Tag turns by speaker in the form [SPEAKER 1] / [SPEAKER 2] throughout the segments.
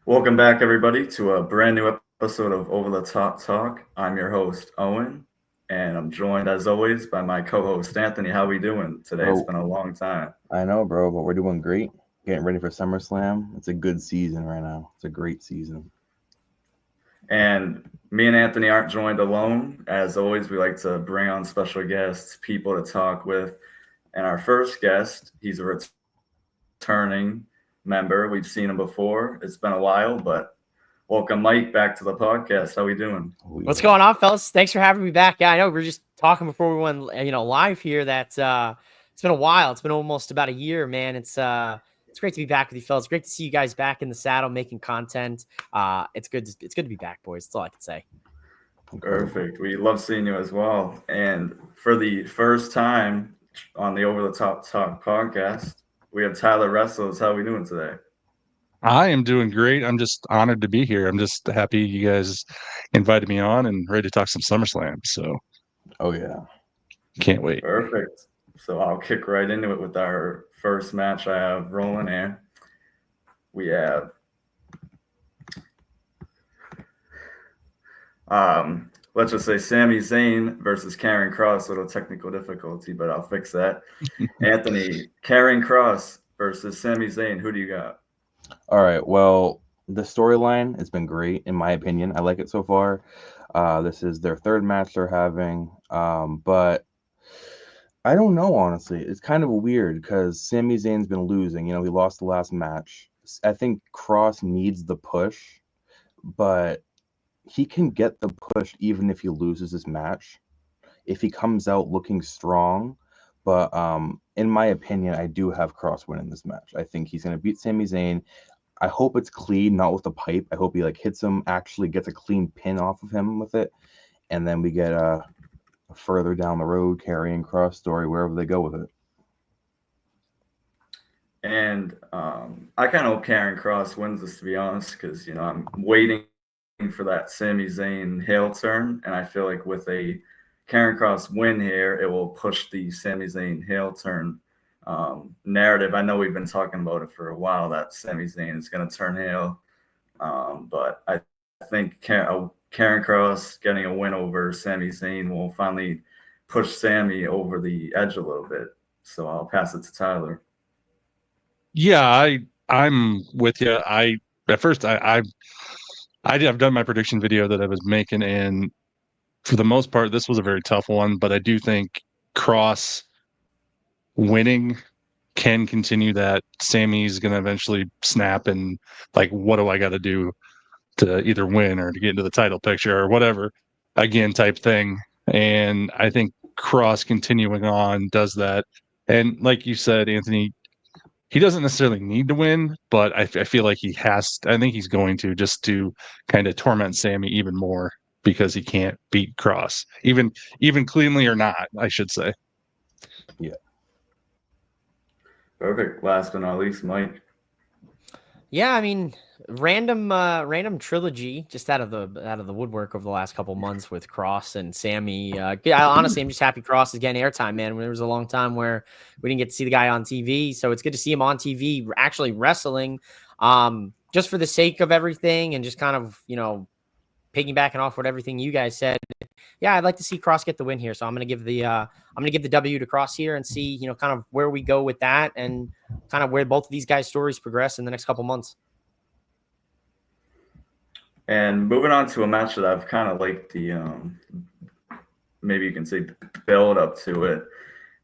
[SPEAKER 1] Welcome back, everybody, to a brand new episode of Over the Top Talk. I'm your host, Owen, and I'm joined, as always, by my co-host, Anthony. How we doing today? It's
[SPEAKER 2] Bro,
[SPEAKER 1] been a long time.
[SPEAKER 2] I know, bro, but we're doing great. Getting ready for SummerSlam. It's a good season right now. It's a great season.
[SPEAKER 1] And me and Anthony aren't joined alone. As always, we like to bring on special guests, people to talk with. And our first guest, he's a returning member. We've seen him before. It's been a while, but welcome, Mike, back to the podcast. How we doing?
[SPEAKER 2] Oh
[SPEAKER 3] What's
[SPEAKER 2] yeah.
[SPEAKER 3] going on, fellas? Thanks for having me back. Yeah, I know we were just talking before we went, live here. That it's been a while. It's been almost about a year, man. It's great to be back with you, fellas. Great to see you guys back in the saddle making content. It's good to be back, boys. That's all I can say.
[SPEAKER 2] Incredible.
[SPEAKER 1] Perfect. We love seeing you as well. And for the first time on the Over the Top Talk podcast, we have TylerWrestles. How we doing today?
[SPEAKER 4] I am doing great. I'm just honored to be here. I'm just happy you guys invited me on and ready to talk some SummerSlam. So
[SPEAKER 2] Oh yeah.
[SPEAKER 4] can't wait.
[SPEAKER 1] Perfect. So I'll kick right into it with our first match I have rolling here. We have let's just say Sami Zayn versus Karen Cross. Little technical difficulty, but I'll fix that. Anthony, Karen Cross versus Sami Zayn. Who do you got?
[SPEAKER 2] All right. Well, the storyline has been great in my opinion. I like it so far. This is their third match they're having. But I don't know honestly. It's kind of weird because Sami Zayn's been losing. He lost the last match. I think Cross needs the push, but he can get the push even if he loses this match. If he comes out looking strong. But in my opinion, I do have Cross winning this match. I think he's gonna beat Sami Zayn. I hope it's clean, not with the pipe. I hope he hits him, actually gets a clean pin off of him with it, and then we get a further down the road carrying Cross story wherever they go with it.
[SPEAKER 1] And I kind of hope Karen Cross wins this, to be honest, because I'm waiting for that Sami Zayn heel turn, and I feel like with a Karen Cross win here, it will push the Sami Zayn heel turn narrative. I know we've been talking about it for a while that Sami Zayn is going to turn heel, but I think Karen Cross getting a win over Sami Zayn will finally push Sami over the edge a little bit. So I'll pass it to Tyler.
[SPEAKER 4] Yeah, I'm with you. I at first I've done my prediction video that I was making, and for the most part, this was a very tough one. But I do think Cross winning can continue that. Sammy's gonna eventually snap and what do I got to do to either win or to get into the title picture or whatever again type thing. And I think Cross continuing on does that. And like you said, Anthony, he doesn't necessarily need to win, but I feel like he has. I think he's going to just to kind of torment Sammy even more because he can't beat Cross, even cleanly or not, I should say.
[SPEAKER 2] Yeah.
[SPEAKER 1] Perfect. Last but not least, Mike.
[SPEAKER 3] Yeah, I mean, random trilogy just out of the woodwork over the last couple months with Cross and Sammy. Honestly, I'm just happy Cross is getting airtime, man. There was a long time where we didn't get to see the guy on TV, so it's good to see him on TV actually wrestling. Just for the sake of everything and just kind of piggybacking off what everything you guys said. Yeah, I'd like to see Cross get the win here, so I'm gonna give the W to Cross here and see kind of where we go with that and kind of where both of these guys' stories progress in the next couple months.
[SPEAKER 1] And moving on to a match that I've kind of liked the maybe you can say build up to it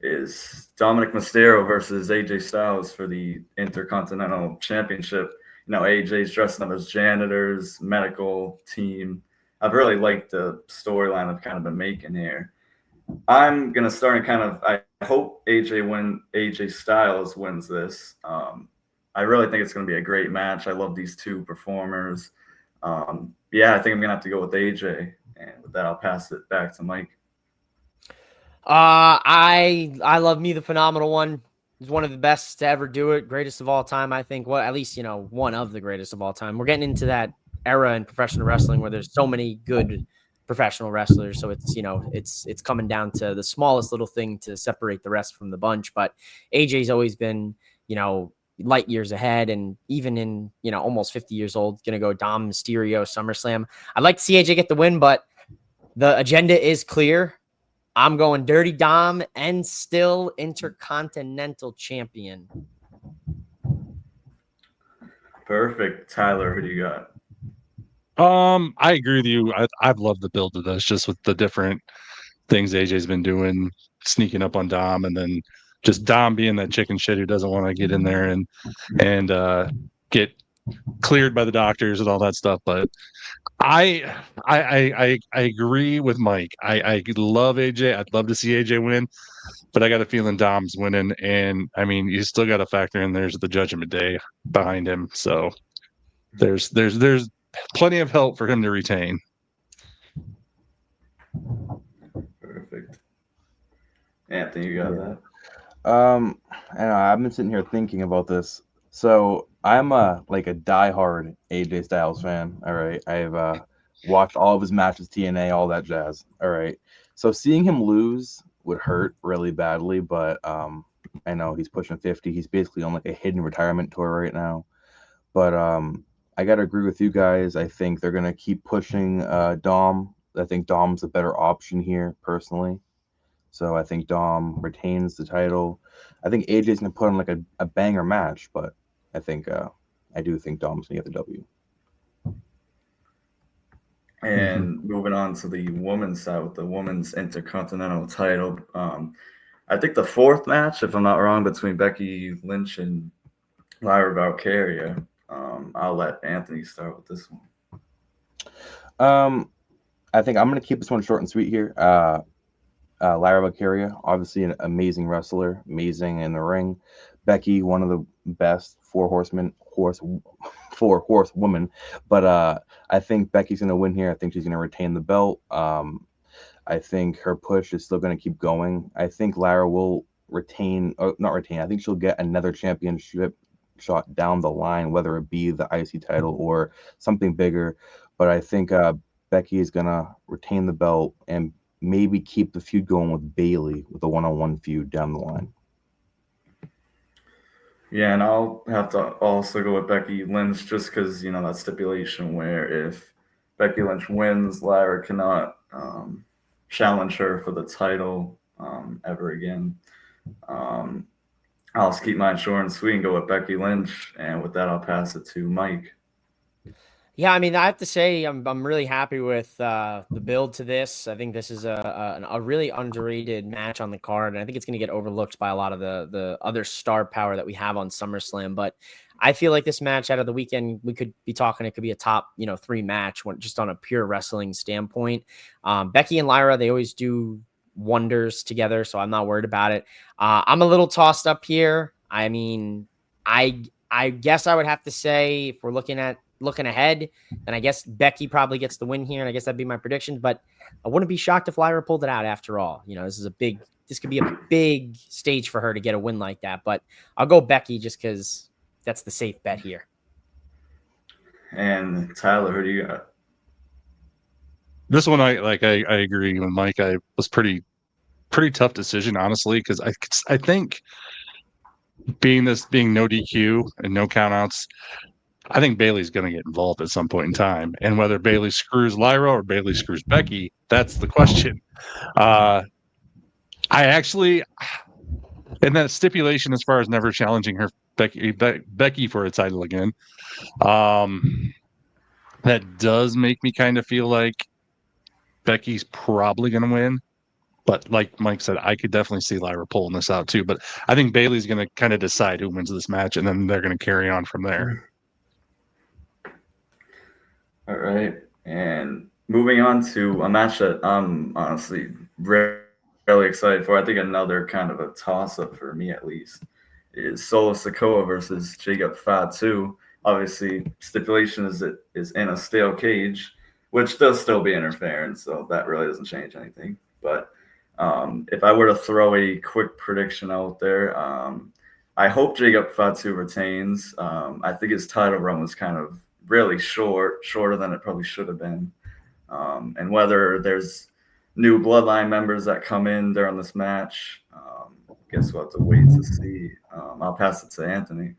[SPEAKER 1] is Dominic Mysterio versus AJ Styles for the Intercontinental Championship. AJ's dressing up as janitors, medical team. I've really liked the storyline I've kind of been making here. I'm gonna start and I hope AJ Styles wins this. I really think it's gonna be a great match. I love these two performers. Yeah, I think I'm gonna have to go with AJ, and with that, I'll pass it back to Mike.
[SPEAKER 3] I love Me the Phenomenal One. He's one of the best to ever do it, greatest of all time. I think. Well, at least one of the greatest of all time. We're getting into that era in professional wrestling where there's so many good professional wrestlers. So it's coming down to the smallest little thing to separate the rest from the bunch. But AJ's always been light years ahead, and even in, almost 50 years old, going to go Dom Mysterio SummerSlam. I'd like to see AJ get the win, but the agenda is clear. I'm going Dirty Dom and still Intercontinental Champion.
[SPEAKER 1] Perfect. Tyler, who do you got?
[SPEAKER 4] I agree with you. I've loved the build of this, just with the different things AJ's been doing, sneaking up on Dom, and then just Dom being that chicken shit who doesn't want to get in there and get cleared by the doctors and all that stuff. But I agree with Mike. I love AJ. I'd love to see AJ win, but I got a feeling Dom's winning. And I mean, you still got to factor in there's the Judgment Day behind him, so there's plenty of help for him to retain.
[SPEAKER 1] Perfect. Anthony, you got that?
[SPEAKER 2] I know, I've been sitting here thinking about this. So I'm a diehard AJ Styles fan. All right, I've watched all of his matches, TNA, all that jazz. All right, so seeing him lose would hurt really badly, but I know he's pushing 50. He's basically on like a hidden retirement tour right now. But I gotta agree with you guys. I think they're gonna keep pushing Dom. I think Dom's a better option here, personally. So I think Dom retains the title. I think AJ's gonna put on like a banger match, but I do think Dom's gonna get the W.
[SPEAKER 1] And moving on to the women's side with the women's Intercontinental title. I think the fourth match, if I'm not wrong, between Becky Lynch and Lyra Valkyria. I'll let Anthony start with this one.
[SPEAKER 2] I think I'm gonna keep this one short and sweet here. Lyra Valkyria, obviously an amazing wrestler, amazing in the ring. Becky, one of the best four horsewomen. But I think Becky's gonna win here. I think she's gonna retain the belt. I think her push is still gonna keep going. I think Lyra will not retain. I think she'll get another championship shot down the line, whether it be the IC title or something bigger. But I think Becky is gonna retain the belt and maybe keep the feud going with Bayley with a one-on-one feud down the line.
[SPEAKER 1] Yeah, and I'll have to also go with Becky Lynch just because, that stipulation where if Becky Lynch wins, Lyra cannot challenge her for the title ever again. I'll just keep mine short and sweet and go with Becky Lynch. And with that, I'll pass it to Mike.
[SPEAKER 3] Yeah, I mean, I have to say I'm really happy with the build to this. I think this is a really underrated match on the card, and I think it's going to get overlooked by a lot of the other star power that we have on SummerSlam. But I feel like this match out of the weekend, we could be talking, it could be a top 3 match just on a pure wrestling standpoint. Becky and Lyra, they always do wonders together, so I'm not worried about it. I'm a little tossed up here. I mean, I guess I would have to say, if we're looking ahead, then I guess Becky probably gets the win here, and I guess that'd be my prediction. But I wouldn't be shocked if Lyra pulled it out after all. This could be a big stage for her to get a win like that. But I'll go Becky just because that's the safe bet here.
[SPEAKER 1] And Tyler, who do you got?
[SPEAKER 4] This one, I agree with Mike. I was pretty tough decision, honestly, because I think being no DQ and no countouts, I think Bayley's going to get involved at some point in time, and whether Bayley screws Lyra or Bayley screws Becky, that's the question. I actually, in that stipulation, as far as never challenging her Becky for a title again, that does make me kind of feel like Becky's probably going to win. But like Mike said, I could definitely see Lyra pulling this out too. But I think Bayley's going to kind of decide who wins this match, and then they're going to carry on from there.
[SPEAKER 1] All right. And moving on to a match that I'm honestly really excited for. I think another kind of a toss-up for me, at least, is Solo Sikoa versus Jacob Fatu. Obviously, stipulation is in a steel cage, which does still be interference, so that really doesn't change anything. But if I were to throw a quick prediction out there, I hope Jacob Fatu retains. I think his title run was kind of really shorter than it probably should have been. And whether there's new bloodline members that come in during this match, guess we'll have to wait to see. I'll pass it to Anthony.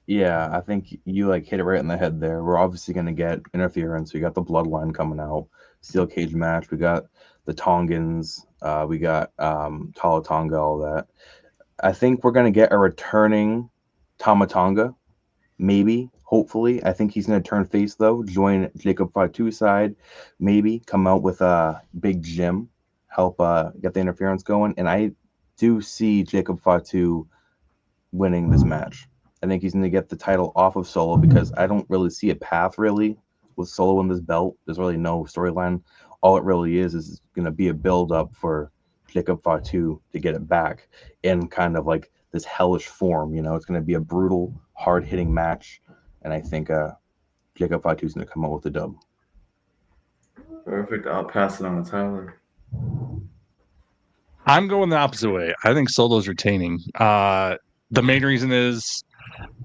[SPEAKER 2] Yeah, I think you like hit it right in the head there. We're obviously going to get interference. We got the bloodline coming out, steel cage match. We got the Tongans. We got Tala Tonga, all that. I think we're going to get a returning Tama Tonga, maybe, hopefully. I think he's going to turn face, though, join Jacob Fatu's side, maybe come out with a Big Jim, help get the interference going. And I do see Jacob Fatu winning this match. I think he's going to get the title off of Solo because I don't really see a path really with Solo in this belt. There's really no storyline. All it really is going to be a build up for Jacob Fatu to get it back in kind of like this hellish form. You know, it's going to be a brutal, hard hitting match, and I think Jacob Fatu is going to come out with the dub.
[SPEAKER 1] Perfect. I'll pass it on to Tyler.
[SPEAKER 4] I'm going the opposite way. I think Solo's retaining. The main reason is,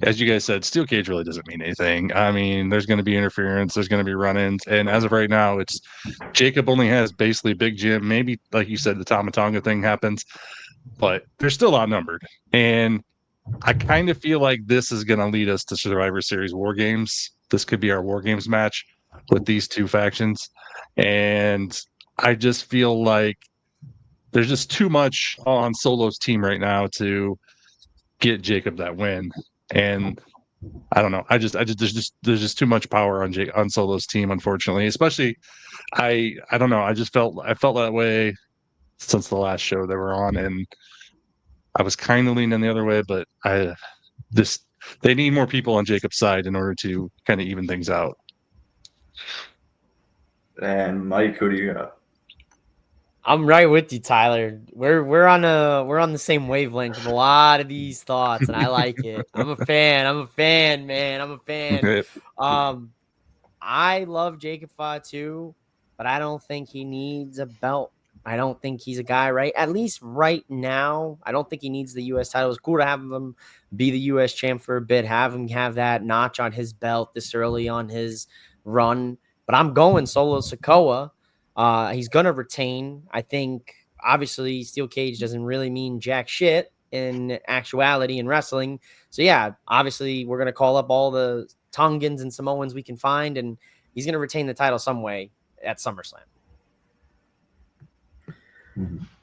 [SPEAKER 4] as you guys said, steel cage really doesn't mean anything. I mean, there's going to be interference, there's going to be run-ins, and as of right now, it's Jacob only has basically Big Jim. Maybe, like you said, the Tamatonga thing happens, but they're still outnumbered. And I kind of feel like this is going to lead us to Survivor Series War Games. This could be our War Games match with these two factions, and I just feel like there's just too much on Solo's team right now to get Jacob that win. And I don't know. There's just too much power on Solo's team, unfortunately. Especially, I don't know. I felt that way since the last show they were on, and I was kind of leaning the other way. But they need more people on Jacob's side in order to kind of even things out.
[SPEAKER 1] And Mike, who do you got?
[SPEAKER 3] I'm right with you, Tyler. We're on the same wavelength with a lot of these thoughts, and I like it. I'm a fan, man. I'm a fan.
[SPEAKER 4] Okay.
[SPEAKER 3] I love Jacob Fatu, but I don't think he needs a belt. I don't think he's a guy, right? At least right now, I don't think he needs the U.S. title. It's cool to have him be the U.S. champ for a bit, have him have that notch on his belt this early on his run. But I'm going Solo Sikoa. He's going to retain. I think, obviously, steel cage doesn't really mean jack shit in actuality in wrestling. So, yeah, obviously, we're going to call up all the Tongans and Samoans we can find, and he's going to retain the title some way at SummerSlam.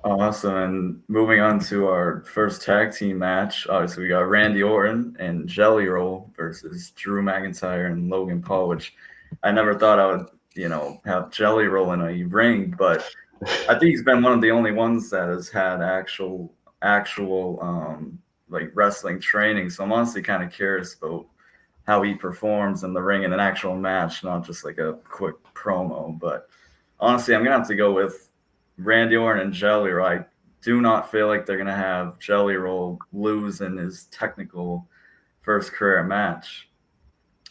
[SPEAKER 1] Awesome. And moving on to our first tag team match, obviously we got Randy Orton and Jelly Roll versus Drew McIntyre and Logan Paul, which I never thought I would, have Jelly Roll in a ring, but I think he's been one of the only ones that has had actual like wrestling training. So I'm honestly kind of curious about how he performs in the ring in an actual match, not just like a quick promo. But honestly, I'm gonna have to go with Randy Orton and Jelly Roll. I do not feel like they're gonna have Jelly Roll lose in his technical first career match.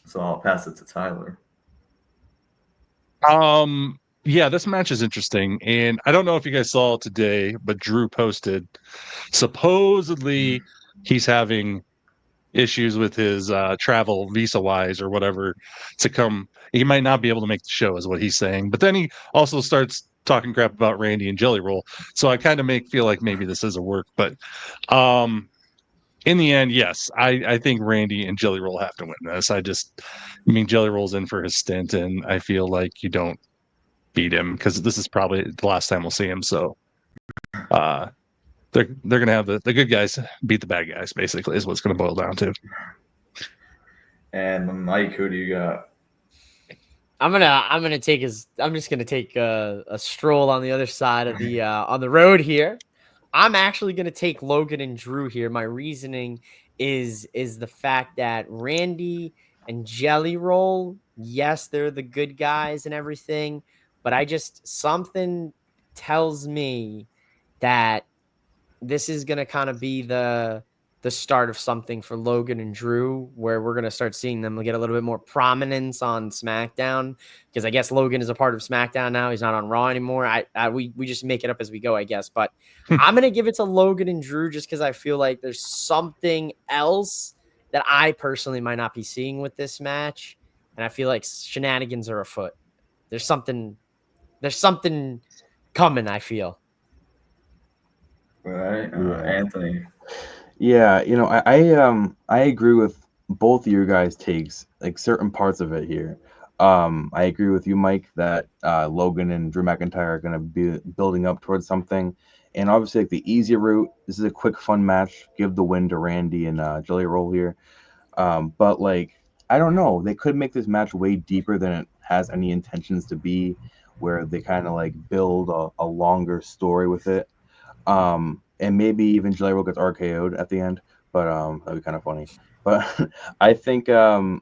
[SPEAKER 1] So I'll pass it to Tyler.
[SPEAKER 4] Yeah, this match is interesting, and I don't know if you guys saw it today, but Drew posted supposedly he's having issues with his travel visa wise or whatever to come. He might not be able to make the show, is what he's saying. But then he also starts talking crap about Randy and Jelly Roll. So I kind of feel like maybe this is a work, but in the end, yes, I think Randy and Jelly Roll have to win this. Jelly Roll's in for his stint, and I feel like you don't beat him because this is probably the last time we'll see him. So they're gonna have the good guys beat the bad guys, basically, is what's gonna boil down to.
[SPEAKER 1] And Mike, who do you got?
[SPEAKER 3] I'm just gonna take a stroll on the other side of the on the road here. I'm actually gonna take Logan and Drew here. My reasoning is the fact that Randy and Jelly Roll, yes, they're the good guys and everything, but something tells me that this is gonna kind of be the start of something for Logan and Drew, where we're going to start seeing them get a little bit more prominence on SmackDown, because I guess Logan is a part of SmackDown now. He's not on Raw anymore. We just make it up as we go, I guess. But I'm going to give it to Logan and Drew just because I feel like there's something else that I personally might not be seeing with this match. And I feel like shenanigans are afoot. There's something coming, I feel.
[SPEAKER 1] All right. Anthony.
[SPEAKER 2] Yeah, I agree with both of your guys' takes, like certain parts of it here. I agree with you, Mike, that Logan and Drew McIntyre are going to be building up towards something. And obviously, like the easy route, this is a quick, fun match. Give the win to Randy and Jelly Roll here. But like, I don't know. They could make this match way deeper than it has any intentions to be, where they kind of like build a longer story with it. And maybe even Jelly Roll gets RKO'd at the end, but that'd be kind of funny. But I think I'm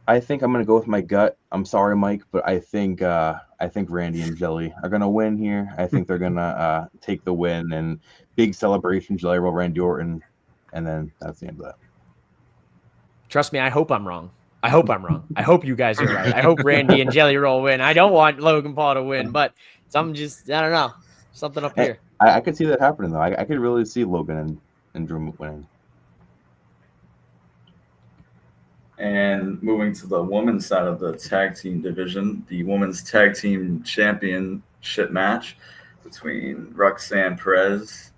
[SPEAKER 2] gonna go with my gut. I'm sorry, Mike, but I think Randy and Jelly are gonna win here. I think they're gonna take the win and big celebration, Jelly Roll, Randy Orton, and then that's the end of that.
[SPEAKER 3] Trust me, I hope I'm wrong. I hope I'm wrong. I hope you guys are right. I hope Randy and Jelly Roll win. I don't want Logan Paul to win, but something just, I don't know, something up here.
[SPEAKER 2] I could see that happening though. I could really see Logan and Drew winning.
[SPEAKER 1] And moving to the women's side of the tag team division, the women's tag team championship match between Roxanne Perez,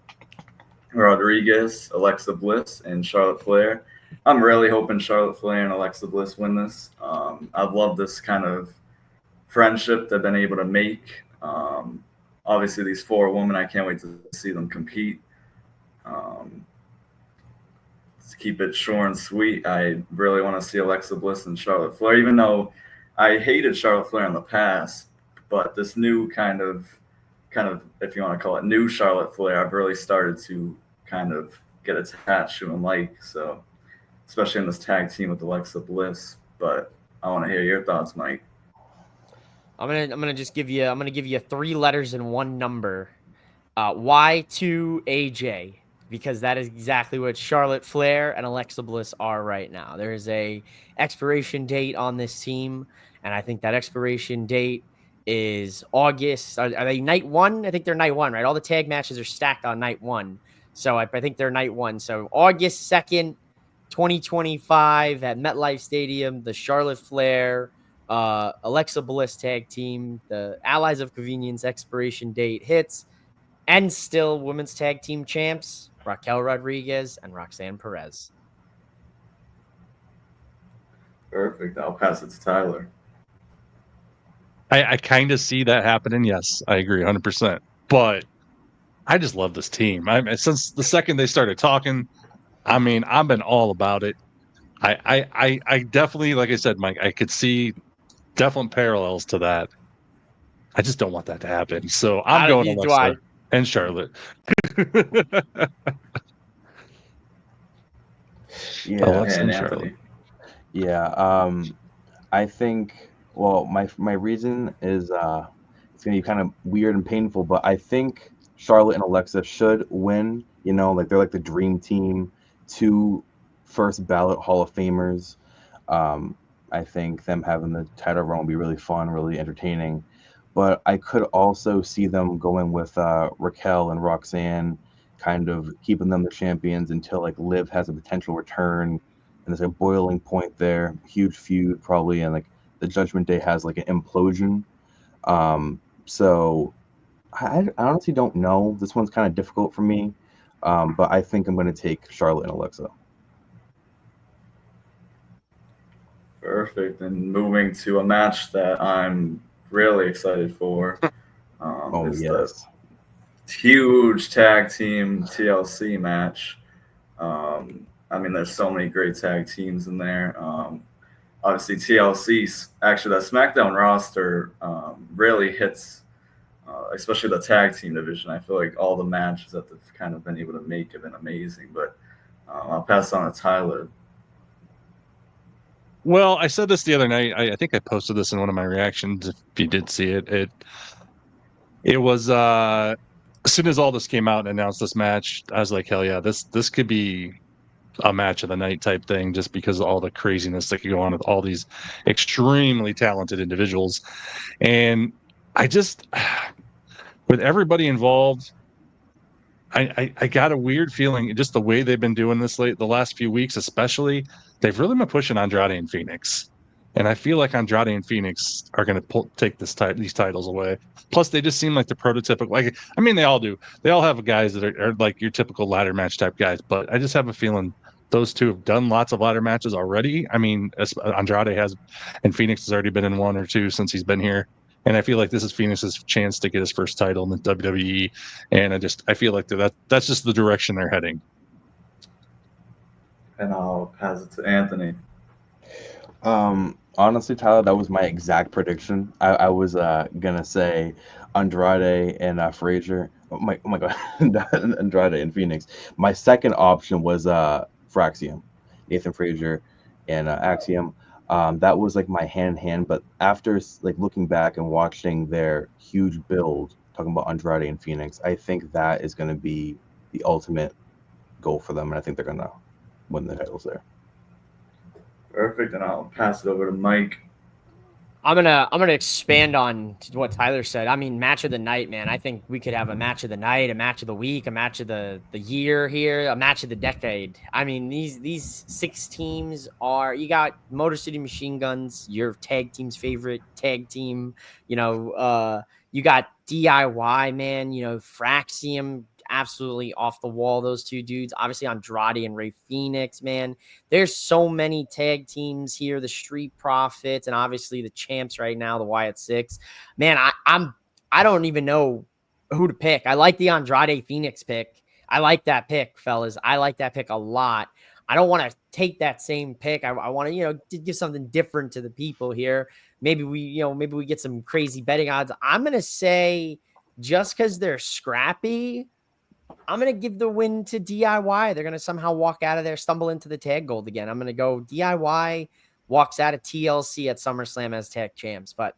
[SPEAKER 1] Rodriguez, Alexa Bliss, and Charlotte Flair. I'm really hoping Charlotte Flair and Alexa Bliss win this. I've loved this kind of friendship they've been able to make. Obviously, these four women, I can't wait to see them compete. To keep it short and sweet, I really want to see Alexa Bliss and Charlotte Flair, even though I hated Charlotte Flair in the past. But this new kind of, if you want to call it new Charlotte Flair, I've really started to kind of get attached to and like. So, especially in this tag team with Alexa Bliss. But I want to hear your thoughts, Mike.
[SPEAKER 3] I'm gonna give you 3 letters and 1 number. Y2AJ, because that is exactly what Charlotte Flair and Alexa Bliss are right now. There is a expiration date on this team, and I think that expiration date is August. Are they night 1? I think they're night 1, right? All the tag matches are stacked on night 1. So I think they're night 1. So August 2nd, 2025 at MetLife Stadium, the Charlotte Flair, Alexa Bliss tag team, the Allies of Convenience expiration date hits, and still women's tag team champs, Raquel Rodriguez and Roxanne Perez.
[SPEAKER 1] Perfect. I'll pass it to Tyler.
[SPEAKER 4] I kind of see that happening. Yes, I agree 100%. But I just love this team. Since the second they started talking, I mean, I've been all about it. I definitely, like I said, Mike, I could see definite parallels to that. I just don't want that to happen. So I'm going Alexa and Charlotte.
[SPEAKER 2] Yeah,
[SPEAKER 4] Alexa and Charlotte.
[SPEAKER 2] Yeah, I think. Well, my reason is it's gonna be kind of weird and painful, but I think Charlotte and Alexa should win. You know, like they're like the dream team, 2 first ballot Hall of Famers. I think them having the title run will be really fun, really entertaining. But I could also see them going with Raquel and Roxanne, kind of keeping them the champions until like Liv has a potential return, and there's a boiling point there, huge feud probably, and like the Judgment Day has like an implosion. So I honestly don't know. This one's kind of difficult for me, but I think I'm going to take Charlotte and Alexa.
[SPEAKER 1] Perfect. And moving to a match that I'm really excited for. Is the huge tag team TLC match. I mean, there's so many great tag teams in there. Obviously, TLC, actually, that SmackDown roster really hits, especially the tag team division. I feel like all the matches that they've kind of been able to make have been amazing. But I'll pass on to Tyler.
[SPEAKER 4] Well, I said this the other night. I think I posted this in one of my reactions. If you did see it, it was as soon as all this came out and announced this match, I was like, hell yeah, this could be a match of the night type thing, just because of all the craziness that could go on with all these extremely talented individuals. And I just, with everybody involved, I got a weird feeling, just the way they've been doing this the last few weeks, especially, they've really been pushing Andrade and Phoenix. And I feel like Andrade and Phoenix are going to take these titles away. Plus, they just seem like the prototypical. Like, I mean, they all do. They all have guys that are like your typical ladder match type guys. But I just have a feeling those two have done lots of ladder matches already. I mean, Andrade has, and Phoenix has already been in one or two since he's been here. And I feel like this is Phoenix's chance to get his first title in the WWE. And I feel like that's just the direction they're heading.
[SPEAKER 1] And I'll pass it to Anthony.
[SPEAKER 2] Honestly, Tyler, that was my exact prediction. I was gonna say Andrade and Frazier. Oh my god, Andrade and Phoenix. My second option was Fraxium, Nathan Frazier, and Axiom. That was like my hand, but after like looking back and watching their huge build, talking about Andrade and Phoenix, I think that is going to be the ultimate goal for them, and I think they're going to win the titles there.
[SPEAKER 1] Perfect, and I'll pass it over to Mike.
[SPEAKER 3] I'm gonna expand on what Tyler said. I mean, match of the night, man. I think we could have a match of the night, a match of the week, a match of the year here, a match of the decade. I mean, these 6 teams are. You got Motor City Machine Guns, your tag team's favorite tag team. You know, you got DIY, man. You know, Fraxium, absolutely off the wall. Those two dudes, obviously Andrade and Ray Phoenix, man. There's so many tag teams here, the Street Profits, and obviously the champs right now, the Wyatt Six. Man, I don't even know who to pick. I like the Andrade Phoenix pick. I like that pick, fellas. I like that pick a lot. I don't want to take that same pick. I want to, give something different to the people here. Maybe we get some crazy betting odds. I'm gonna say just because they're scrappy, I'm going to give the win to DIY. They're going to somehow walk out of there, stumble into the tag gold again. I'm going to go DIY walks out of TLC at SummerSlam as tag champs. But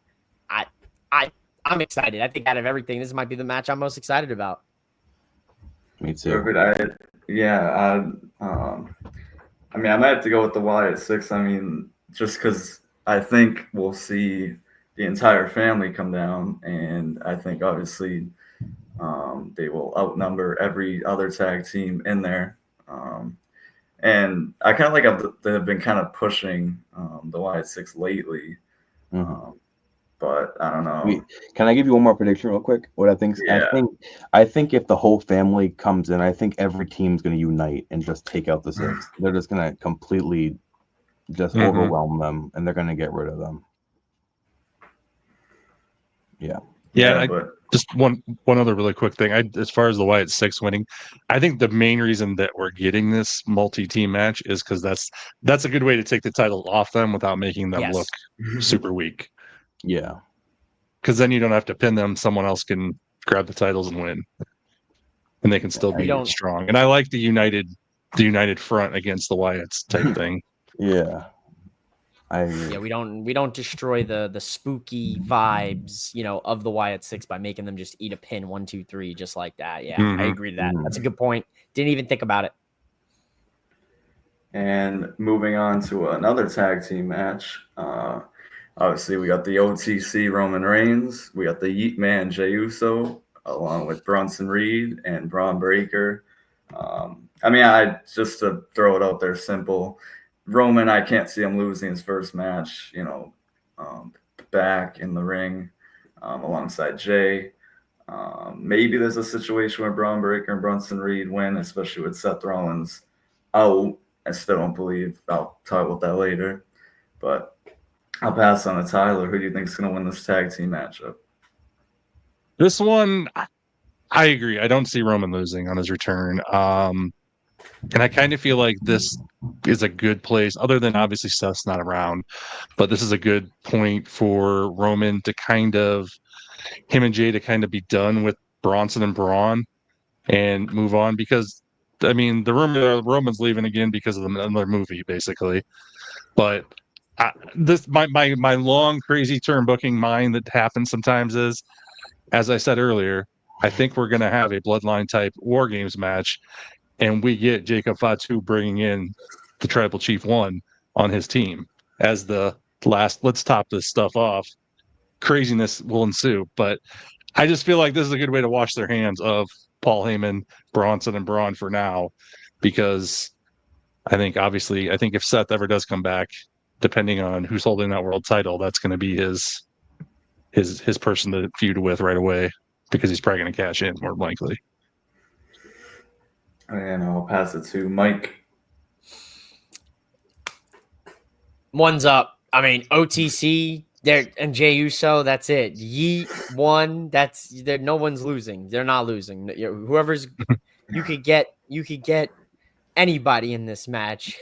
[SPEAKER 3] I'm excited. I think out of everything, this might be the match I'm most excited about.
[SPEAKER 2] Me too.
[SPEAKER 1] Perfect. I mean, I might have to go with the Wyatt Six. I mean, just because I think we'll see the entire family come down, and I think obviously they will outnumber every other tag team in there. And I kind of like how they've been kind of pushing the Wyatt Six lately. But I don't know.
[SPEAKER 2] Can I give you one more prediction real quick? What I think?
[SPEAKER 1] Yeah.
[SPEAKER 2] I think if the whole family comes in, I think every team's going to unite and just take out the Six. They're just going to completely just overwhelm them, and they're going to get rid of them.
[SPEAKER 4] Yeah, but just one other really quick thing. As far as the Wyatt Six winning, I think the main reason that we're getting this multi-team match is because that's a good way to take the title off them without making them look super weak.
[SPEAKER 2] Yeah,
[SPEAKER 4] because then you don't have to pin them. Someone else can grab the titles and win, and they can still be strong. And I like the united front against the Wyatts type thing.
[SPEAKER 2] Yeah. I agree.
[SPEAKER 3] Yeah, we don't destroy the spooky vibes, of the Wyatt Six by making them just eat a pin 1, 2, 3, just like that. Yeah, I agree to that. That's a good point. Didn't even think about it.
[SPEAKER 1] And moving on to another tag team match. Obviously, we got the OTC Roman Reigns. We got the Yeet Man Jey Uso, along with Bronson Reed and Braun Breaker. I mean, just to throw it out there, simple. Roman, I can't see him losing his first match, back in the ring alongside Jay. Maybe there's a situation where Braun Breaker and Bronson Reed win, especially with Seth Rollins out. I still don't believe. I'll talk about that later. But I'll pass on to Tyler. Who do you think is going to win this tag team matchup?
[SPEAKER 4] This one, I agree. I don't see Roman losing on his return. And I kind of feel like this is a good place, other than obviously Seth's not around, but this is a good point for Roman to him and Jay to kind of be done with Bronson and Braun and move on, because I mean, the rumor Roman's leaving again because of another movie, basically. But my long crazy term booking mind that happens sometimes is, as I said earlier, I think we're going to have a Bloodline type War Games match, and we get Jacob Fatu bringing in the Tribal Chief 1 on his team as the last, let's top this stuff off. Craziness will ensue. But I just feel like this is a good way to wash their hands of Paul Heyman, Bronson, and Braun for now, because I think if Seth ever does come back, depending on who's holding that world title, that's going to be his person to feud with right away, because he's probably going to cash in more likely.
[SPEAKER 1] And I'll pass it to Mike.
[SPEAKER 3] One's up. I mean, OTC there and Jey Uso. That's it. Yeet one. That's there. No one's losing. They're not losing. Whoever's you could get anybody in this match,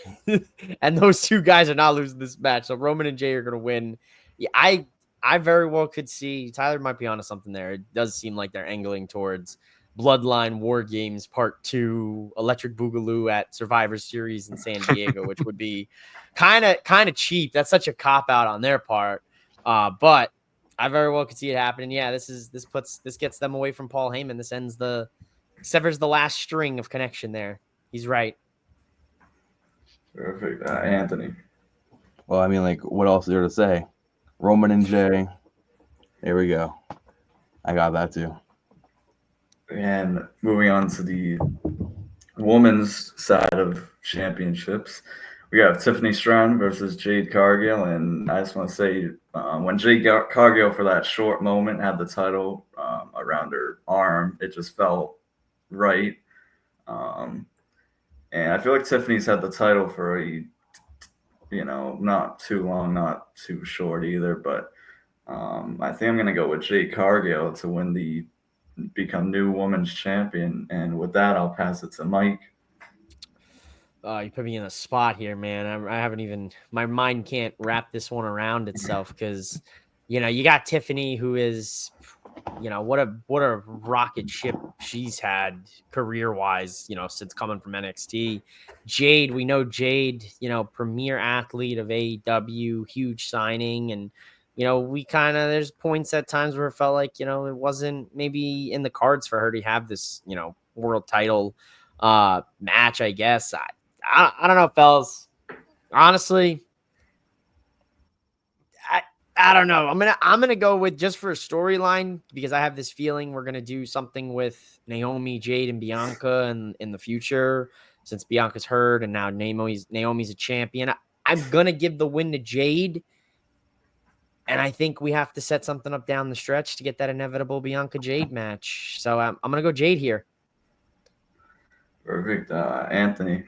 [SPEAKER 3] and those two guys are not losing this match. So Roman and Jey are going to win. Yeah, I very well could see Tyler might be onto something there. It does seem like they're angling towards Bloodline War Games Part 2, Electric Boogaloo at Survivor Series in San Diego, which would be kind of cheap. That's such a cop out on their part. But I very well could see it happening. Yeah, this gets them away from Paul Heyman. This severs the last string of connection there. He's right.
[SPEAKER 1] Perfect. Anthony.
[SPEAKER 2] Well, I mean, like, what else is there to say? Roman and Jey. Here we go. I got that too.
[SPEAKER 1] And moving on to the women's side of championships, we have Tiffany Stratton versus Jade Cargill. And I just want to say, when Jade Cargill, for that short moment, had the title around her arm, it just felt right. And I feel like Tiffany's had the title for not too long, not too short either. But I think I'm going to go with Jade Cargill to become new women's champion. And with that, I'll pass it to Mike.
[SPEAKER 3] You put me in a spot here, man. I haven't even, my mind can't wrap this one around itself because, you got Tiffany, who is, what a rocket ship she's had career wise, since coming from NXT. Jade, we know Jade, premier athlete of AEW, huge signing. And, there's points at times where it felt like, it wasn't maybe in the cards for her to have this, world title match, I guess. I don't know, fellas. Honestly, I don't know. I'm gonna go with, just for a storyline, because I have this feeling we're gonna do something with Naomi, Jade, and Bianca in the future, since Bianca's hurt and now Naomi's a champion. I'm gonna give the win to Jade, and I think we have to set something up down the stretch to get that inevitable Bianca Jade match. So I'm gonna go Jade here.
[SPEAKER 1] Perfect. Anthony.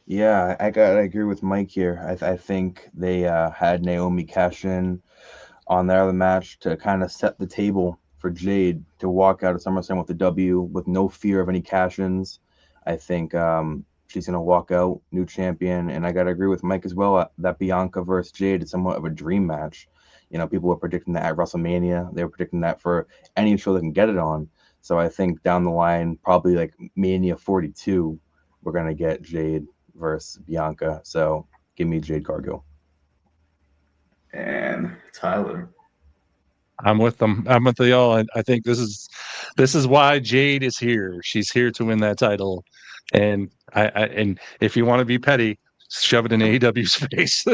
[SPEAKER 2] Yeah, I agree with Mike here. I think they had Naomi cash in on their other match to kind of set the table for Jade to walk out of SummerSlam with the W with no fear of any cash-ins. I think she's going to walk out new champion, and I got to agree with Mike as well. That Bianca versus Jade is somewhat of a dream match. People were predicting that at WrestleMania. They were predicting that for any show they can get it on. So I think down the line, probably like Mania 42, we're going to get Jade versus Bianca. So give me Jade Cargill.
[SPEAKER 1] And Tyler.
[SPEAKER 4] I'm with them. I'm with y'all. I think this is why Jade is here. She's here to win that title. And and if you want to be petty, shove it in AEW's face.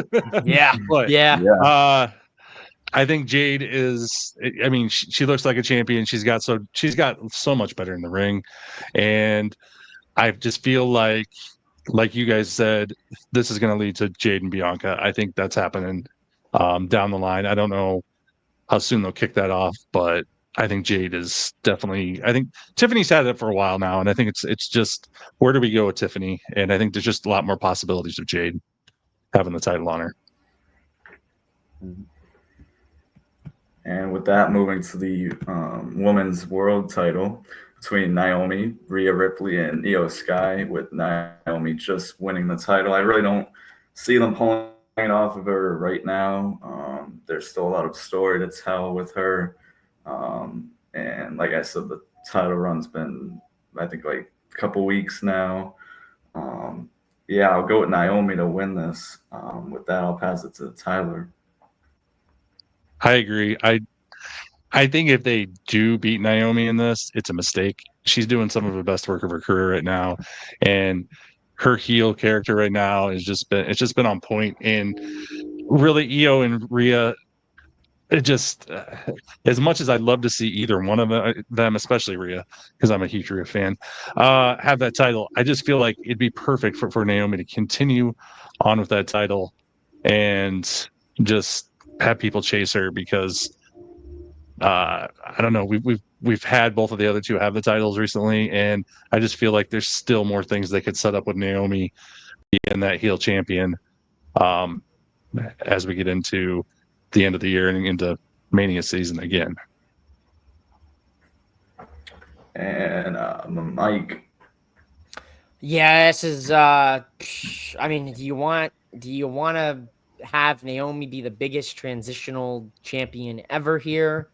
[SPEAKER 3] Yeah.
[SPEAKER 4] But,
[SPEAKER 3] yeah.
[SPEAKER 4] I think Jade is, I mean, she looks like a champion. She's got so much better in the ring. And I just feel like you guys said, this is going to lead to Jade and Bianca. I think that's happening down the line. I don't know how soon they'll kick that off, but I think Jade is definitely, I think Tiffany's had it for a while now. And I think it's just, where do we go with Tiffany? And I think there's just a lot more possibilities of Jade having the title on her.
[SPEAKER 1] And with that, moving to the women's world title between Naomi, Rhea Ripley, and Io Sky, with Naomi just winning the title. I really don't see them pulling it off of her right now. There's still a lot of story to tell with her. And like I said, the title run's been, I think, like a couple weeks now. Yeah, I'll go with Naomi to win this. With that, I'll pass it to Tyler.
[SPEAKER 4] I agree. I think if they do beat Naomi in this, it's a mistake. She's doing some of the best work of her career right now, and her heel character right now it's just been on point. And really, Io and Rhea, it just as much as I'd love to see either one of them, especially Rhea, because I'm a huge Rhea fan, have that title. I just feel like it'd be perfect for Naomi to continue on with that title and just have people chase her, because I don't know, we've had both of the other two have the titles recently, and I just feel like there's still more things they could set up with Naomi being that heel champion. as we get into the end of the year and into Mania season again.
[SPEAKER 1] And Mike.
[SPEAKER 3] Yeah, this is I mean, do you want to have Naomi be the biggest transitional champion ever here?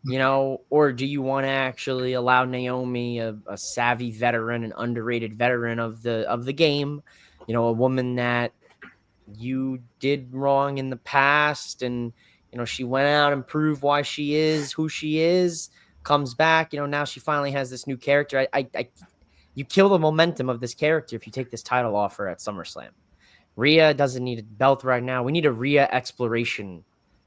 [SPEAKER 3] You know, or do you want to actually allow Naomi, a savvy veteran, an underrated veteran of the game, you know, a woman that you did wrong in the past, and you know, she went out and proved why she is who she is, comes back, you know, now she finally has this new character. You kill the momentum of this character if you take this title off her at SummerSlam. Rhea doesn't need a belt right now. We need a Rhea exploration.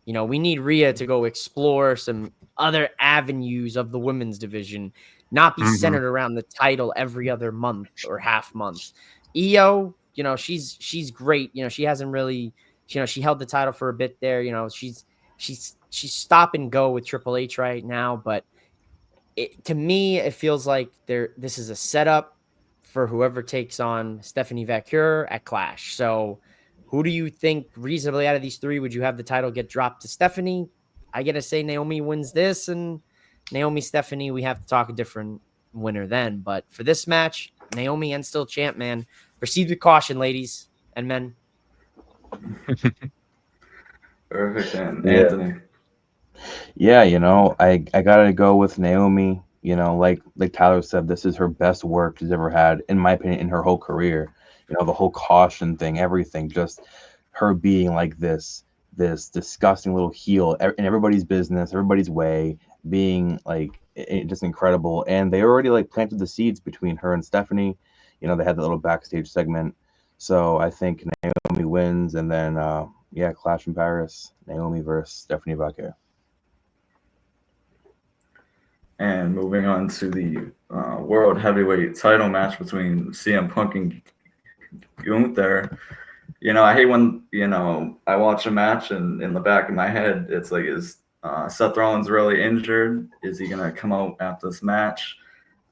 [SPEAKER 3] You know, we need Rhea to go explore some other avenues of the women's division, not be centered around the title every other month or half month. Io, you know, she's great. You know, she hasn't really, you know, she held the title for a bit there. You know, she's stop and go with Triple H right now, but to me, it feels like this is a setup for whoever takes on Stephanie Vaquer at Clash. So who do you think reasonably out of these three would you have the title get dropped to Stephanie? I got to say Naomi wins this, and Naomi, Stephanie, we have to talk a different winner then. But for this match, Naomi and still champ, man. Proceed with caution, ladies and men.
[SPEAKER 1] Perfect. And
[SPEAKER 2] Yeah.
[SPEAKER 1] Anthony.
[SPEAKER 2] Yeah, you know, I gotta go with Naomi. You know, like Tyler said, this is her best work she's ever had, in my opinion, in her whole career. You know, the whole caution thing, everything, just her being like this disgusting little heel in everybody's business, everybody's way, being like just incredible. And they already like planted the seeds between her and Stephanie. You know, they had that little backstage segment. So I think Naomi wins, and then yeah, Clash in Paris, Naomi versus Stephanie Vaquer.
[SPEAKER 1] And moving on to the World Heavyweight title match between CM Punk and Gunther. You know, I hate when, you know, I watch a match and in the back of my head, it's like, is Seth Rollins really injured? Is he going to come out after this match?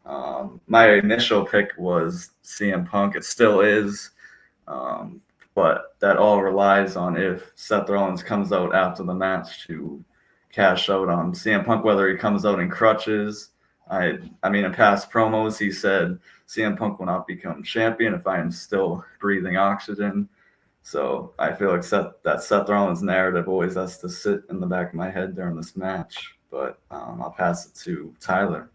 [SPEAKER 1] My initial pick was CM Punk. It still is. But that all relies on if Seth Rollins comes out after the match to cash out on CM Punk, whether he comes out in crutches. I mean, in past promos, he said CM Punk will not become champion if I am still breathing oxygen. So I feel like Seth Rollins narrative always has to sit in the back of my head during this match. But I'll pass it to Tyler.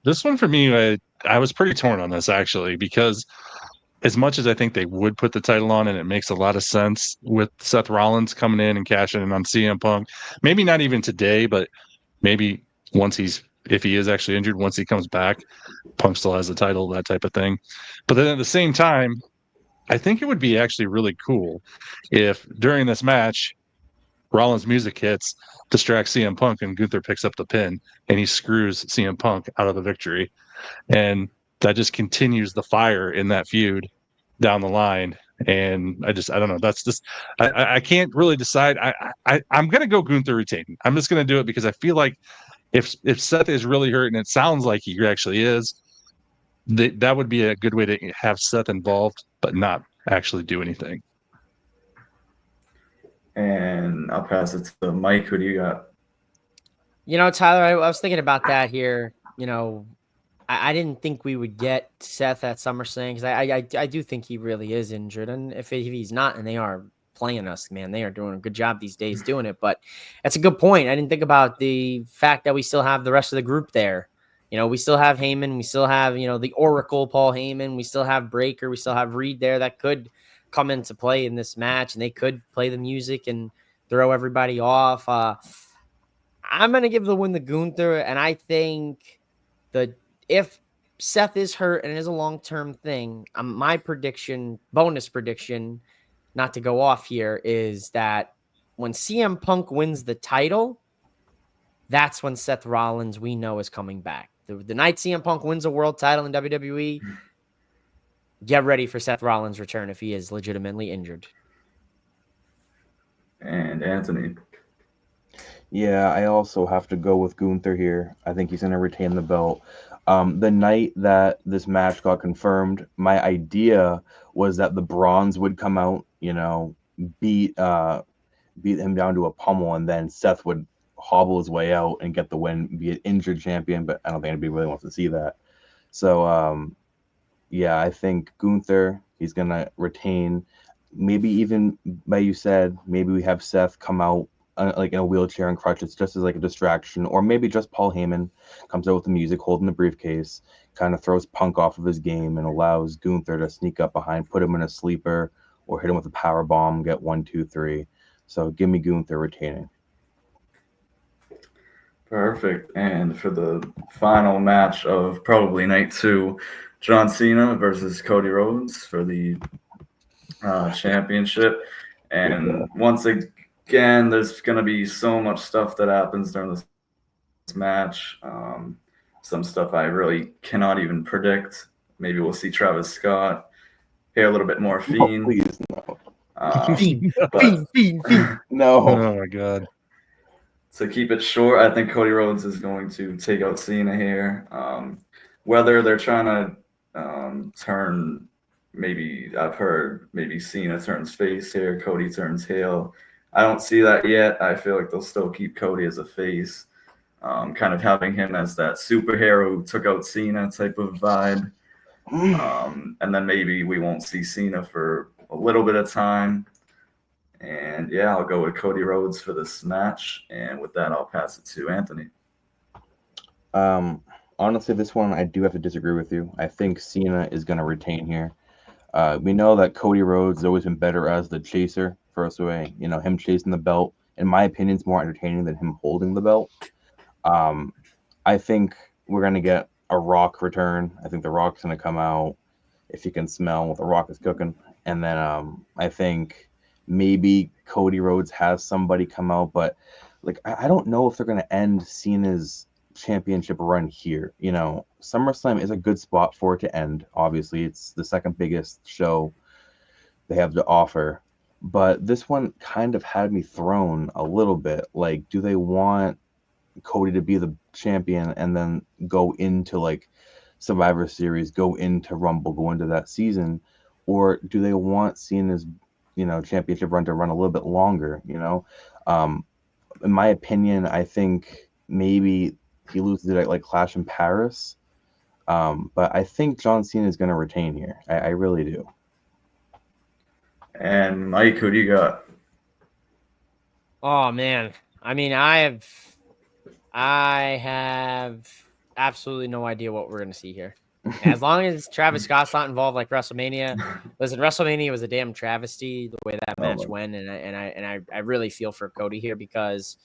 [SPEAKER 4] This one for me, I was pretty torn on this actually, because as much as I think they would put the title on, and it makes a lot of sense with Seth Rollins coming in and cashing in on CM Punk, maybe not even today, but maybe if he is actually injured, once he comes back, Punk still has the title, that type of thing. But then at the same time, I think it would be actually really cool if during this match, Rollins' music hits, distracts CM Punk, and Gunther picks up the pin, and he screws CM Punk out of the victory. And that just continues the fire in that feud down the line. And I don't know. That's just I can't really decide. I'm gonna go Gunther retaining. I'm just gonna do it because I feel like if Seth is really hurt, and it sounds like he actually is, that would be a good way to have Seth involved, but not actually do anything.
[SPEAKER 1] And I'll pass it to Mike. Who do you got?
[SPEAKER 3] You know, Tyler, I was thinking about that here. You know, I didn't think we would get Seth at SummerSlam because I do think he really is injured. And if he's not, and they are playing us, man, they are doing a good job these days doing it. But that's a good point. I didn't think about the fact that we still have the rest of the group there. You know, we still have Heyman. We still have, you know, the Oracle, Paul Heyman. We still have Breaker. We still have Reed there that could come into play in this match. And they could play the music and throw everybody off. I'm going to give the win to Gunther. And I think that if Seth is hurt and it is a long-term thing, my prediction, bonus prediction, not to go off here, is that when CM Punk wins the title, that's when Seth Rollins, we know, is coming back. The night CM Punk wins a world title in WWE, get ready for Seth Rollins' return if he is legitimately injured.
[SPEAKER 1] And Anthony.
[SPEAKER 2] Yeah, I also have to go with Gunther here. I think he's going to retain the belt. The night that this match got confirmed, my idea was that the Bronze would come out, beat beat him down to a pummel, and then Seth would hobble his way out and get the win, be an injured champion. But I don't think anybody really wants to see that. So yeah, I think Gunther, he's gonna retain. Maybe even by you said, maybe we have Seth come out like in a wheelchair and crutches just as like a distraction, or maybe just Paul Heyman comes out with the music, holding the briefcase, kind of throws Punk off of his game and allows Gunther to sneak up behind, put him in a sleeper, or hit him with a power bomb, get 1, 2, 3. So give me Gunther retaining.
[SPEAKER 1] Perfect. And for the final match of probably night 2, John Cena versus Cody Rhodes for the championship. And once again, there's going to be so much stuff that happens during this match. Some stuff I really cannot even predict. Maybe we'll see Travis Scott, hear a little bit more Fiend.
[SPEAKER 2] Please, no.
[SPEAKER 1] But
[SPEAKER 2] No.
[SPEAKER 4] Oh my God.
[SPEAKER 1] to keep it short, I think Cody Rhodes is going to take out Cena here. Whether they're trying to turn, maybe I've heard maybe Cena turns face here, Cody turns heel. I don't see that yet. I feel like they'll still keep Cody as a face, kind of having him as that superhero who took out Cena type of vibe. And then maybe we won't see Cena for a little bit of time. And yeah, I'll go with Cody Rhodes for this match. And with that, I'll pass it to Anthony.
[SPEAKER 2] Honestly, this one I do have to disagree with you. I think Cena is going to retain here. We know that Cody Rhodes has always been better as the chaser for us away. Him chasing the belt, in my opinion, is more entertaining than him holding the belt. I think we're going to get a Rock return. I think the Rock's going to come out, if you can smell what the Rock is cooking. And then I think maybe Cody Rhodes has somebody come out, but I don't know if they're going to end Cena's championship run here. SummerSlam is a good spot for it to end. Obviously, it's the second biggest show they have to offer, but this one kind of had me thrown a little bit. Do they want Cody to be the champion and then go into Survivor Series, go into Rumble, go into that season, or do they want Cena's championship run to run a little bit longer? In my opinion, I think maybe he loses it at Clash in Paris, but I think John Cena is going to retain here. I really do.
[SPEAKER 1] And Mike, who do you got?
[SPEAKER 3] Oh man, I mean, I have absolutely no idea what we're gonna see here. As long as Travis Scott's not involved like WrestleMania. Listen, WrestleMania was a damn travesty the way that match went, and I really feel for Cody here because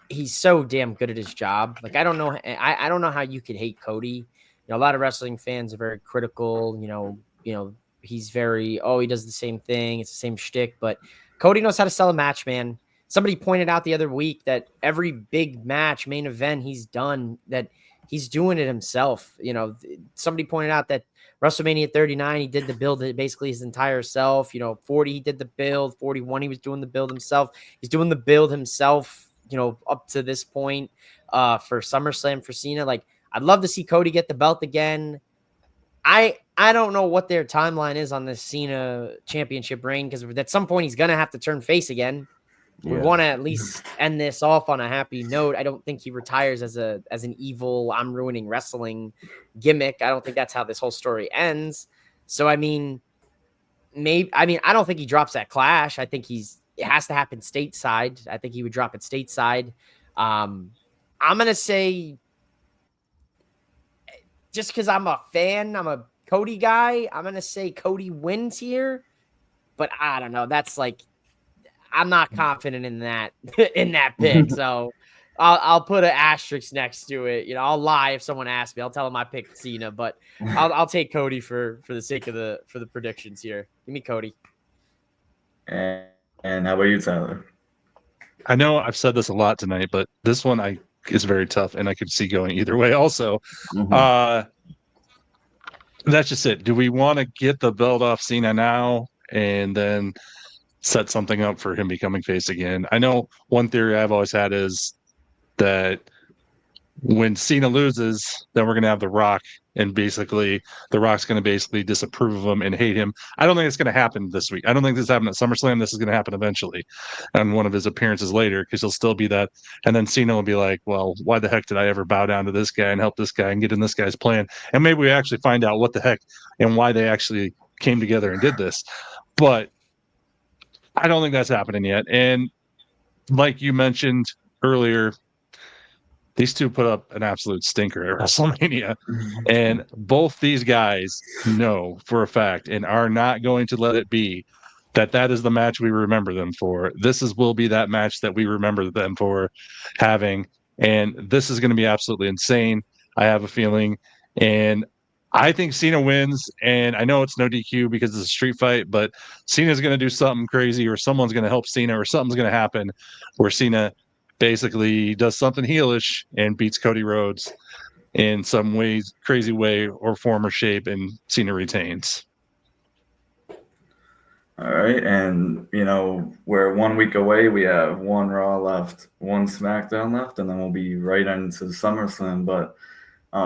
[SPEAKER 3] he's so damn good at his job. I don't know how you could hate Cody. A lot of wrestling fans are very critical. He's very he does the same thing. It's the same shtick, but Cody knows how to sell a match, man. Somebody pointed out the other week that every big match, main event he's done, that he's doing it himself. Somebody pointed out that WrestleMania 39, he did the build basically his entire self. 40, he did the build. 41, he was doing the build himself. He's doing the build himself, up to this point for SummerSlam for Cena. I'd love to see Cody get the belt again. I don't know what their timeline is on this Cena championship reign, because at some point he's going to have to turn face again. We want to at least end this off on a happy note. I don't think he retires as an evil, I'm ruining wrestling gimmick. I don't think that's how this whole story ends. So, I don't think he drops that Clash. I think it has to happen stateside. I think he would drop it stateside. I'm going to say, just because I'm a fan, I'm a Cody guy, I'm going to say Cody wins here. But I don't know. That's I'm not confident in that pick. So I'll put an asterisk next to it. I'll lie if someone asks me. I'll tell them I picked Cena, but I'll take Cody for the sake of the predictions here. Give me Cody.
[SPEAKER 1] And how about you, Tyler?
[SPEAKER 4] I know I've said this a lot tonight, but this one is very tough, and I could see going either way. Also, that's just it. Do we want to get the belt off Cena now and then set something up for him becoming face again. I know one theory I've always had is that when Cena loses, then we're going to have The Rock, and basically The Rock's going to basically disapprove of him and hate him. I don't think it's going to happen this week. I don't think this happened at SummerSlam. This is going to happen eventually on one of his appearances later, because he'll still be that. And then Cena will be like, well, why the heck did I ever bow down to this guy and help this guy and get in this guy's plan? And maybe we actually find out what the heck and why they actually came together and did this. But I don't think that's happening yet. And like you mentioned earlier, these two put up an absolute stinker at WrestleMania. And both these guys know for a fact and are not going to let it be that is the match we remember them for. Will be that match that we remember them for having. And this is going to be absolutely insane, I have a feeling. And I think Cena wins. And I know it's no DQ because it's a street fight, but Cena's going to do something crazy, or someone's going to help Cena, or something's going to happen where Cena basically does something heelish and beats Cody Rhodes in some ways, crazy way or form or shape, and Cena retains.
[SPEAKER 1] All right, and we're 1 week away. We have one Raw left, one SmackDown left, and then we'll be right into SummerSlam. But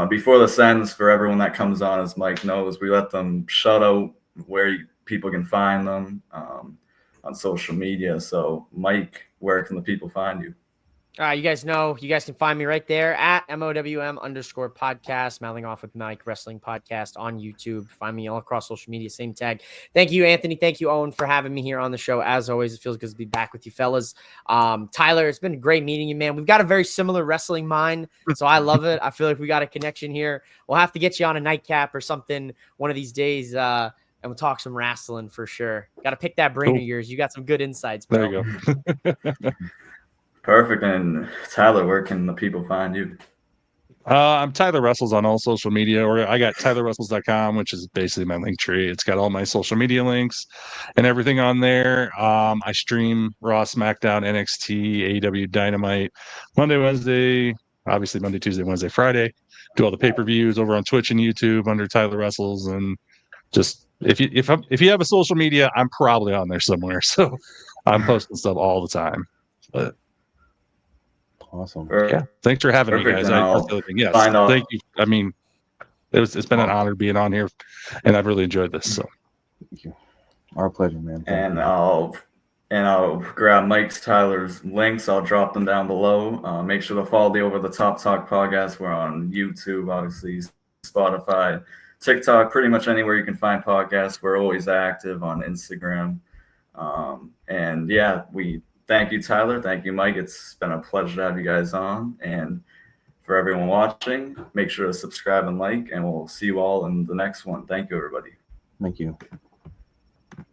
[SPEAKER 1] before this ends, for everyone that comes on, as Mike knows, we let them shout out where people can find them on social media. So, Mike, where can the people find you?
[SPEAKER 3] You guys know you guys can find me right there at MOWM_podcast, mouthing off with Mike Wrestling Podcast on YouTube. Find me all across social media, same tag. Thank you, Anthony. Thank you, Owen, for having me here on the show. As always, it feels good to be back with you fellas. Tyler, it's been great meeting you, man. We've got a very similar wrestling mind, so I love it. I feel like we got a connection here. We'll have to get you on a nightcap or something one of these days, and we'll talk some wrestling for sure. Got to pick that brain of yours. You got some good insights, bro.
[SPEAKER 4] There you go.
[SPEAKER 1] Perfect. And Tyler, where can the people find you?
[SPEAKER 4] I'm TylerWrestles on all social media, or I got TylerWrestles.com, which is basically my link tree. It's got all my social media links and everything on there. I stream Raw, SmackDown, NXT, AEW, Dynamite, Monday, Wednesday, obviously Monday, Tuesday, Wednesday, Friday. Do all the pay-per-views over on Twitch and YouTube under TylerWrestles, and just if you have a social media, I'm probably on there somewhere. So I'm posting stuff all the time. But
[SPEAKER 2] awesome.
[SPEAKER 4] Yeah, thanks for having me, guys. Yes, thank you. I mean, it's been an honor being on here, and I've really enjoyed this. So,
[SPEAKER 2] thank you. Our pleasure, man.
[SPEAKER 1] And I'll grab Mike's, Tyler's links. I'll drop them down below. Make sure to follow the Over the Top Talk podcast. We're on YouTube, obviously, Spotify, TikTok, pretty much anywhere you can find podcasts. We're always active on Instagram. And yeah, thank you, Tyler. Thank you, Mike. It's been a pleasure to have you guys on. And for everyone watching, make sure to subscribe and like, and we'll see you all in the next one. Thank you, everybody.
[SPEAKER 2] Thank you.